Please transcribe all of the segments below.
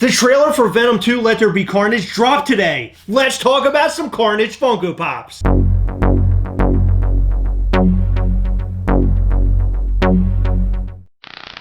The trailer for Venom 2 Let There Be Carnage dropped today. Let's talk about some Carnage Funko Pops.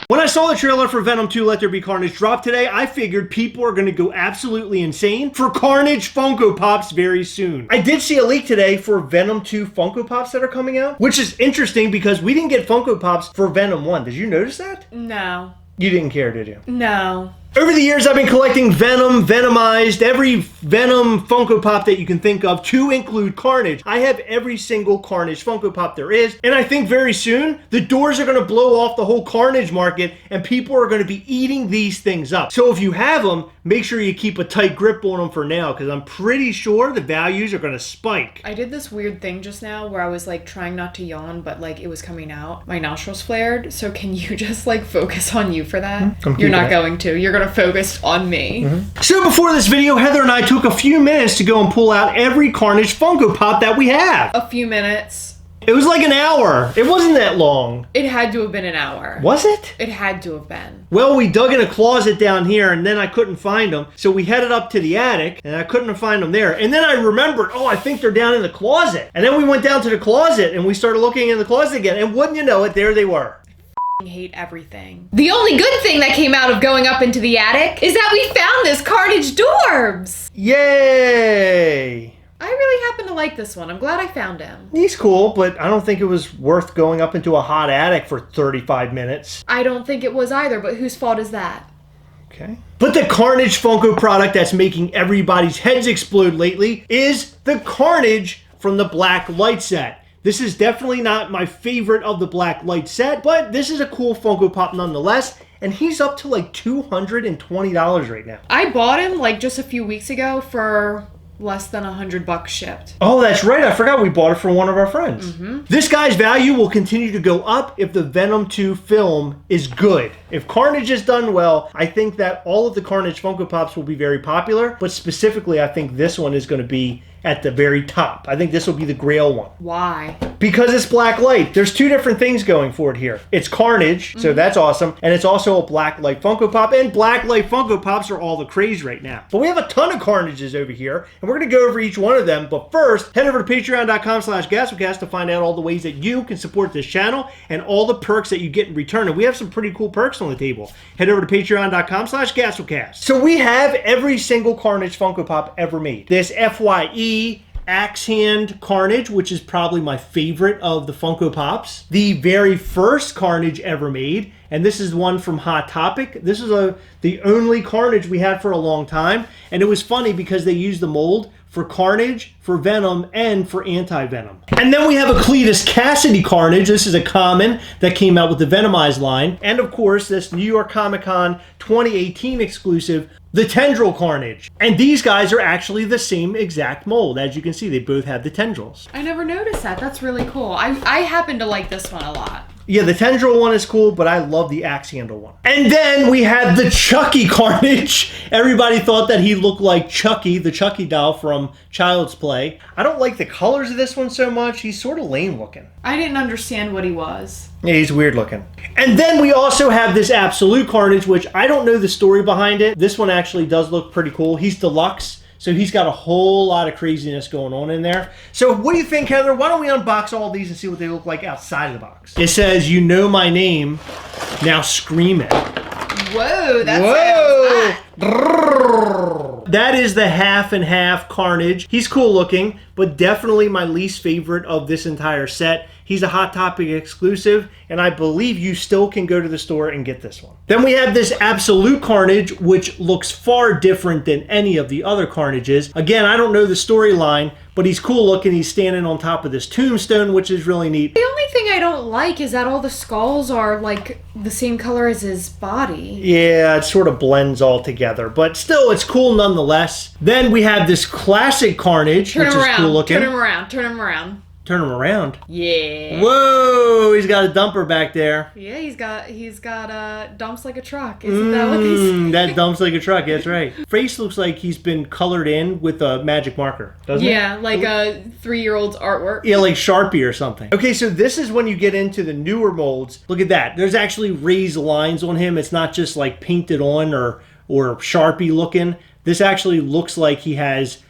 When I saw the trailer for Venom 2 Let There Be Carnage drop today, I figured people are going to go absolutely insane for Carnage Funko Pops very soon. I did see a leak today for Venom 2 Funko Pops that are coming out, which is interesting because we didn't get Funko Pops for Venom 1. Did you notice that? No. You didn't care, did you? No. Over the years, I've been collecting Venom, Venomized, every Venom Funko Pop that you can think of to include Carnage. I have every single Carnage Funko Pop there is, and I think very soon, the doors are going to blow off the whole Carnage market, and people are going to be eating these things up. So if you have them, make sure you keep a tight grip on them for now, because I'm pretty sure the values are going to spike. I did this weird thing just now where I was like trying not to yawn, but like it was coming out. My nostrils flared, so can you just like focus on you for that? You're not going to. You're going to focus on me. So before this video, Heather and I took a few minutes to go and pull out every Carnage Funko Pop that we have. A few minutes. It was like an hour. It wasn't that long. It had to have been an hour. Was it? It had to have been. Well, we dug in a closet down here and then I couldn't find them. So we headed up to the attic and I couldn't find them there. And then I remembered, oh, I think they're down in the closet. And then we went down to the closet and we started looking in the closet again. And wouldn't you know it, there they were. I hate everything. The only good thing that came out of going up into the attic is that we found this Carnage Dorbs. Yay! I really happen to like this one. I'm glad I found him. He's cool, but I don't think it was worth going up into a hot attic for 35 minutes. I don't think it was either, but whose fault is that? Okay. But the Carnage Funko product that's making everybody's heads explode lately is the Carnage from the Black Light set. This is definitely not my favorite of the Black Light set, but this is a cool Funko Pop nonetheless, and he's up to like $220 right now. I bought him like just a few weeks ago for less than $100 shipped. Oh, that's right. I forgot we bought it from one of our friends. This guy's value will continue to go up if the Venom 2 film is good. If Carnage is done well, I think that all of the Carnage Funko Pops will be very popular, but specifically, I think this one is going to be at the very top. I think this will be the Grail one. Why? Because it's Black Light. There's two different things going for it here. It's Carnage, so that's awesome, and it's also a Black Light Funko Pop, and Black Light Funko Pops are all the craze right now. But we have a ton of Carnages over here, and we're going to go over each one of them, but first, head over to patreon.com/Gastlecast to find out all the ways that you can support this channel and all the perks that you get in return, and we have some pretty cool perks on the table. Head over to patreon.com/Gastlecast. So we have every single Carnage Funko Pop ever made. This FYE Axe Hand Carnage, which is probably my favorite of the Funko Pops. The very first Carnage ever made, and this is one from Hot Topic. This is the only Carnage we had for a long time, and it was funny because they used the mold for Carnage, for Venom, and for Anti-Venom. And then we have a Cletus Cassidy Carnage. This is a common that came out with the Venomized line. And of course, this New York Comic Con 2018 exclusive, the Tendril Carnage. And these guys are actually the same exact mold. As you can see, they both have the tendrils. I never noticed that. That's really cool. I happen to like this one a lot. Yeah, the Tendril one is cool, but I love the Axe Handle one. And then we have the Chucky Carnage. Everybody thought that he looked like Chucky, the Chucky doll from Child's Play. I don't like the colors of this one so much. He's sort of lame looking. I didn't understand what he was. Yeah, he's weird looking. And then we also have this Absolute Carnage, which I don't know the story behind it. This one actually does look pretty cool. He's deluxe. So he's got a whole lot of craziness going on in there. So what do you think, Heather? Why don't we unbox all these and see what they look like outside of the box? It says, "You know my name, now scream it." Whoa, that sounds hot. That is the half and half Carnage. He's cool looking, but definitely my least favorite of this entire set. He's a Hot Topic exclusive, and I believe you still can go to the store and get this one. Then we have this Absolute Carnage, which looks far different than any of the other Carnages. Again, I don't know the storyline, but he's cool looking. He's standing on top of this tombstone, which is really neat. The only thing I don't like is that all the skulls are like the same color as his body. Yeah, it sort of blends all together, but still, it's cool nonetheless. Then we have this classic Carnage, which is cool looking. Turn him around. Turn him around. Turn him around. Yeah. Whoa, he's got a dumper back there. Yeah, he's got dumps like a truck. Isn't that what they say? That dumps like a truck, that's right. Face looks like he's been colored in with a magic marker, doesn't it? Yeah, like a 3-year-old's artwork. Yeah, like Sharpie or something. Okay, so this is when you get into the newer molds. Look at that. There's actually raised lines on him. It's not just like painted on or or Sharpie looking. This actually looks like he has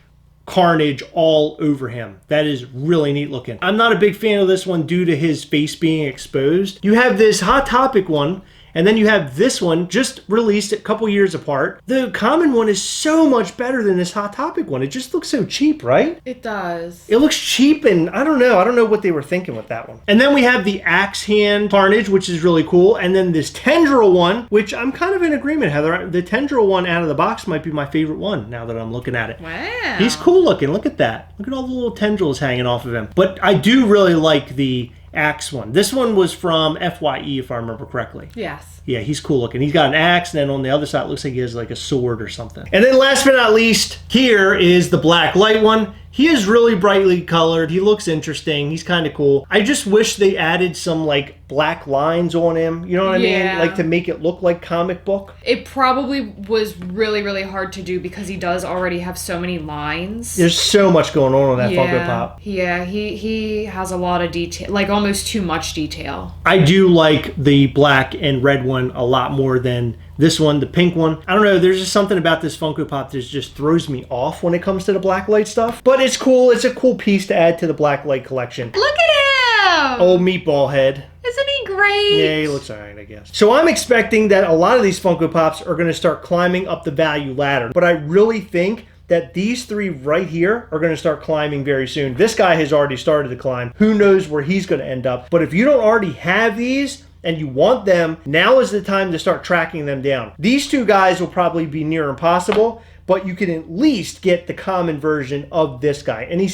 Carnage all over him. That is really neat looking. I'm not a big fan of this one due to his face being exposed. You have this Hot Topic one, and then you have this one just released a couple years apart. The common one is so much better than this Hot Topic one. It just looks so cheap, right? It does. It looks cheap, and I don't know what they were thinking with that one. And then we have the Axe Hand Carnage, which is really cool. And then this Tendril one, which I'm kind of in agreement, Heather. The Tendril one out of the box might be my favorite one now that I'm looking at it. Wow. He's cool looking. Look at that. Look at all the little tendrils hanging off of him. But I do really like the Axe one. This one was from FYE, if I remember correctly. Yes. Yeah, he's cool looking. He's got an axe, and then on the other side, it looks like he has like a sword or something. And then last but not least, here is the Black Light one. He is really brightly colored. He looks interesting. He's kind of cool. I just wish they added some like black lines on him. You know what I mean? Like to make it look like comic book. It probably was really, really hard to do because he does already have so many lines. There's so much going on that Funko Pop. Yeah, he has a lot of detail, like almost too much detail. I do like the black and red one a lot more than this one, the pink one. I don't know, there's just something about this Funko Pop that just throws me off when it comes to the black light stuff. But it's cool. It's a cool piece to add to the black light collection. Look at him! Old meatball head. Isn't he great? Yeah, he looks alright, I guess. So I'm expecting that a lot of these Funko Pops are going to start climbing up the value ladder. But I really think that these three right here are going to start climbing very soon. This guy has already started to climb. Who knows where he's going to end up. But if you don't already have these, and you want them, now is the time to start tracking them down. These two guys will probably be near impossible, but you can at least get the common version of this guy. And he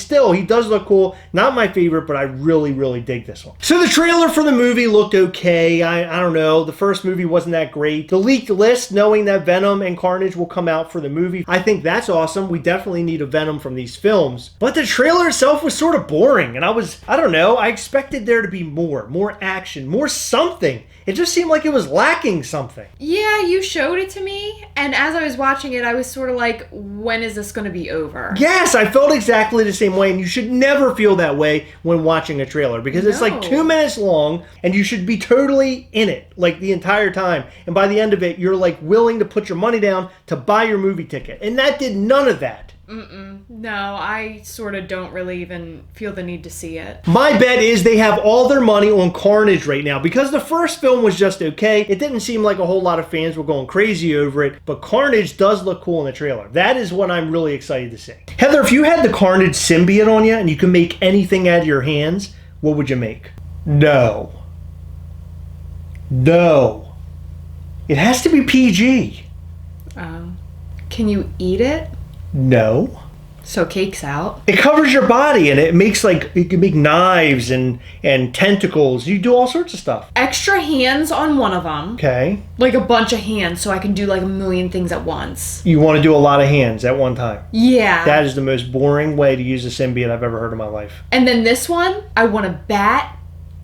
does look cool. Not my favorite, but I really, really dig this one. So the trailer for the movie looked okay. I don't know. The first movie wasn't that great. The leaked list, knowing that Venom and Carnage will come out for the movie, I think that's awesome. We definitely need a Venom from these films. But the trailer itself was sort of boring. And I don't know. I expected there to be more action, more something. It just seemed like it was lacking something. Yeah, you showed it to me, and as I was watching it, I was sort of like, when is this going to be over? Yes, I felt exactly the same way, and you should never feel that way when watching a trailer, because it's like 2 minutes long, and you should be totally in it, like the entire time. And by the end of it, you're like willing to put your money down to buy your movie ticket. And that did none of that. No, I sort of don't really even feel the need to see it. My bet is they have all their money on Carnage right now, because the first film was just okay. It didn't seem like a whole lot of fans were going crazy over it, but Carnage does look cool in the trailer. That is what I'm really excited to see. Heather, if you had the Carnage symbiote on you and you could make anything out of your hands, what would you make? No. It has to be PG. Can you eat it? No. So cake's out. It covers your body, and it makes you can make knives and tentacles. You do all sorts of stuff. Extra hands on one of them. Okay. Like a bunch of hands, so I can do like a million things at once. You want to do a lot of hands at one time. Yeah. That is the most boring way to use a symbiote I've ever heard in my life. And then this one, I want a bat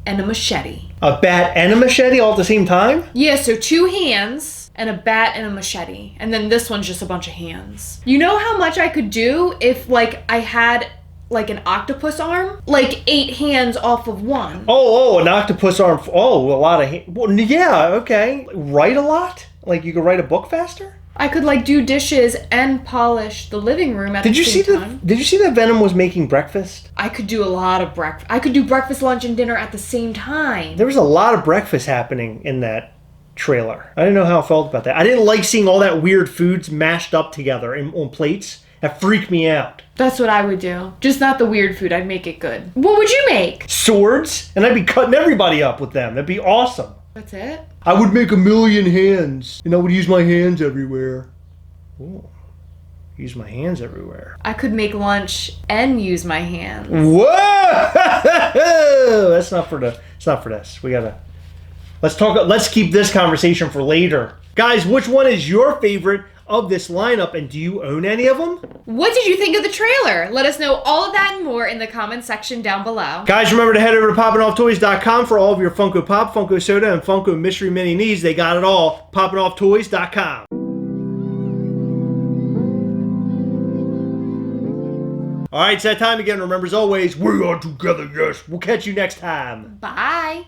and a machete. A bat and a machete all at the same time? Yeah, so 2 hands and a bat and a machete. And then this one's just a bunch of hands. You know how much I could do if like I had like an octopus arm? Like 8 hands off of one. Oh, an octopus arm. Oh, a lot of hands. Well, yeah, okay. Write a lot? Like you could write a book faster? I could like do dishes and polish the living room at the same time. Did you see that Venom was making breakfast? I could do a lot of breakfast. I could do breakfast, lunch, and dinner at the same time. There was a lot of breakfast happening in that trailer. I didn't know how I felt about that. I didn't like seeing all that weird foods mashed up together on plates. That freaked me out. That's what I would do. Just not the weird food. I'd make it good. What would you make? Swords, and I'd be cutting everybody up with them. That'd be awesome. That's it? I would make 1,000,000 hands, and I would use my hands everywhere. Ooh. Use my hands everywhere. I could make lunch and use my hands. Whoa! It's not for this. Let's keep this conversation for later. Guys, which one is your favorite of this lineup, and do you own any of them? What did you think of the trailer? Let us know all of that and more in the comment section down below. Guys, remember to head over to poppingofftoys.com for all of your Funko Pop, Funko Soda, and Funko Mystery Mini needs. They got it all. poppingofftoys.com. All right, it's that time again. Remember, as always, we are together, yes. We'll catch you next time. Bye.